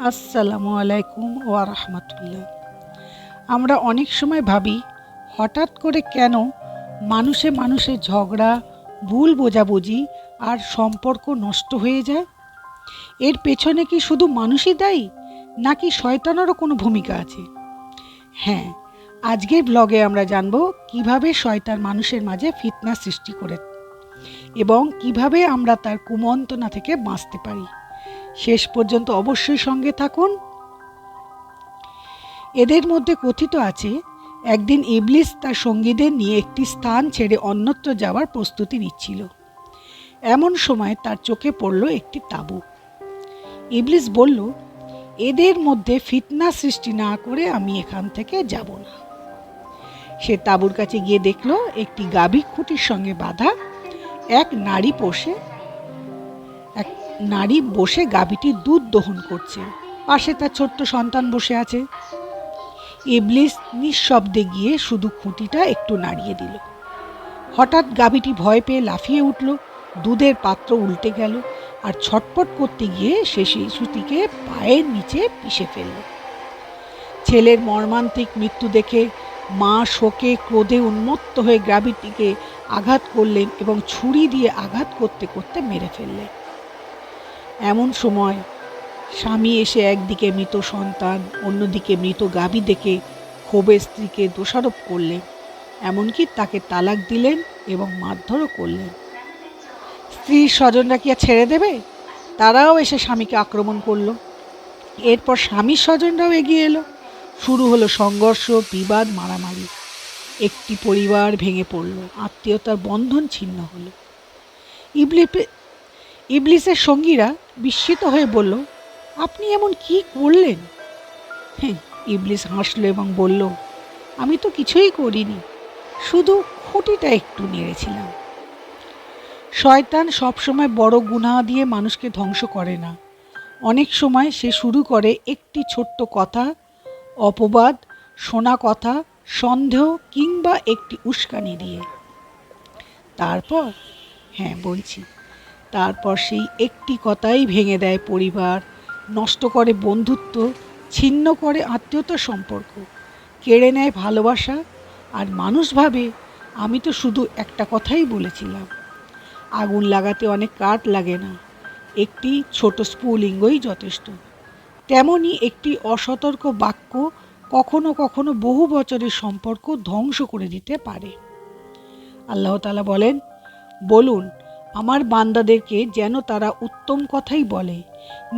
আসসালামু আলাইকুম ওয়া রাহমাতুল্লাহ। আমরা অনেক সময় ভাবি হঠাৎ করে কেন মানুষে মানুষে ঝগড়া, ভুল বোঝাবুঝি আর সম্পর্ক নষ্ট হয়ে যায়। এর পেছনে কি শুধু মানুষই দায়ী, নাকি শয়তানেরও কোনো ভূমিকা আছে? হ্যাঁ, আজকের ব্লগে আমরা জানব কিভাবে শয়তান মানুষের মাঝে ফিতনা সৃষ্টি করে এবং কিভাবে আমরা তার কুমন্ত্রণা থেকে বাঁচতে পারি। শেষ পর্যন্ত অবশ্যই সঙ্গে থাকুন। এদের মধ্যে কথিত আছে, একদিন ইবলিস তার সঙ্গীদের নিয়ে একটি স্থান ছেড়ে অন্যত্র যাওয়ার প্রস্তুতি নিচ্ছিল। এমন সময় তার চোখে পড়ল একটি তাঁবু। ইবলিস বলল, এদের মধ্যে ফিতনা সৃষ্টি না করে আমি এখান থেকে যাব না। সে তাঁবুর কাছে গিয়ে দেখল একটি গাভী খুঁটির সঙ্গে বাঁধা এক নারী বসে গাভীটির দুধ দহন করছে। পাশে তার ছোট্ট সন্তান বসে আছে। ইবলিস নিঃশব্দে গিয়ে শুধু খুঁটিটা একটু নাড়িয়ে দিল। হঠাৎ গাভীটি ভয় পেয়ে লাফিয়ে উঠল, দুধের পাত্র উল্টে গেল আর ছটপট করতে গিয়ে সে শিশুটিকে পায়ের নিচে পিষে ফেলল। ছেলের মর্মান্তিক মৃত্যু দেখে মা শোকে ক্রোধে উন্মত্ত হয়ে গাভীটিকে আঘাত করলেন এবং ছুরি দিয়ে আঘাত করতে করতে মেরে ফেললেন। এমন সময় স্বামী এসে একদিকে মৃত সন্তান, অন্যদিকে মৃত গাভী দেখে ক্ষোভে স্ত্রীকে দোষারোপ করলেন, এমনকি তাকে তালাক দিলেন এবং মারধরও করলেন। স্ত্রীর স্বজনরা কি আর ছেড়ে দেবে? তারাও এসে স্বামীকে আক্রমণ করলো। এরপর স্বামীর স্বজনরাও এগিয়ে এলো। শুরু হলো সংঘর্ষ, বিবাদ, মারামারি। একটি পরিবার ভেঙে পড়ল, আত্মীয়তার বন্ধন ছিন্ন হলো। ইবলিসের সঙ্গীরা বিস্মিত হয়ে বলল, আপনি এমন কি করলেন? ইবলিস হাসল এবং বলল, আমি তো কিছুই করিনি, শুধু খুঁটিটা একটু নেড়েছিলাম। শয়তান সবসময় বড় গুনাহ দিয়ে মানুষকে ধ্বংস করে না। অনেক সময় সে শুরু করে একটি ছোট্ট কথা, অপবাদ, শোনা কথা, সন্দেহ কিংবা একটি উস্কানি দিয়ে। তারপর সেই একটি কথাই ভেঙে দেয় পরিবার, নষ্ট করে বন্ধুত্ব, ছিন্ন করে আত্মীয়তার সম্পর্ক, কেড়ে নেয় ভালোবাসা। আর মানুষ ভাবে, আমি তো শুধু একটা কথাই বলেছিলাম। আগুন লাগাতে অনেক কাঠ লাগে না, একটি ছোট স্ফুলিঙ্গই যথেষ্ট। তেমনি একটি অসতর্ক বাক্য কখনো কখনো বহু বছরের সম্পর্ক ধ্বংস করে দিতে পারে। আল্লাহ তাআলা বলেন, বলুন আমার বান্দাদেরকে যেন তারা উত্তম কথাই বলে।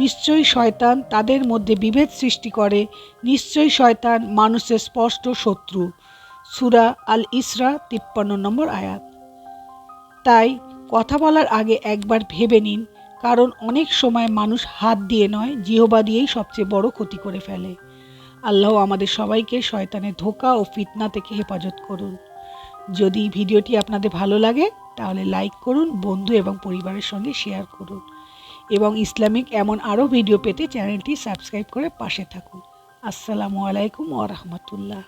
নিশ্চয়ই শয়তান তাদের মধ্যে বিভেদ সৃষ্টি করে। নিশ্চয়ই শয়তান মানুষের স্পষ্ট শত্রু। সূরা আল ইসরা 53 নম্বর আয়াত। তাই কথা বলার আগে একবার ভেবে নিন, কারণ অনেক সময় মানুষ হাত দিয়ে নয়, জিহবা দিয়েই সবচেয়ে বড় ক্ষতি করে ফেলে। আল্লাহ আমাদের সবাইকে শয়তানের ধোঁকা ও ফিতনা থেকে হেফাজত করুন। যদি ভিডিওটি আপনাদের ভালো লাগে তাহলে লাইক করুন, বন্ধু এবং পরিবারের সঙ্গে শেয়ার করুন এবং ইসলামিক এমন আরও ভিডিও পেতে চ্যানেলটি সাবস্ক্রাইব করে পাশে থাকুন। আসসালামু আলাইকুম ওয়া রাহমাতুল্লাহ।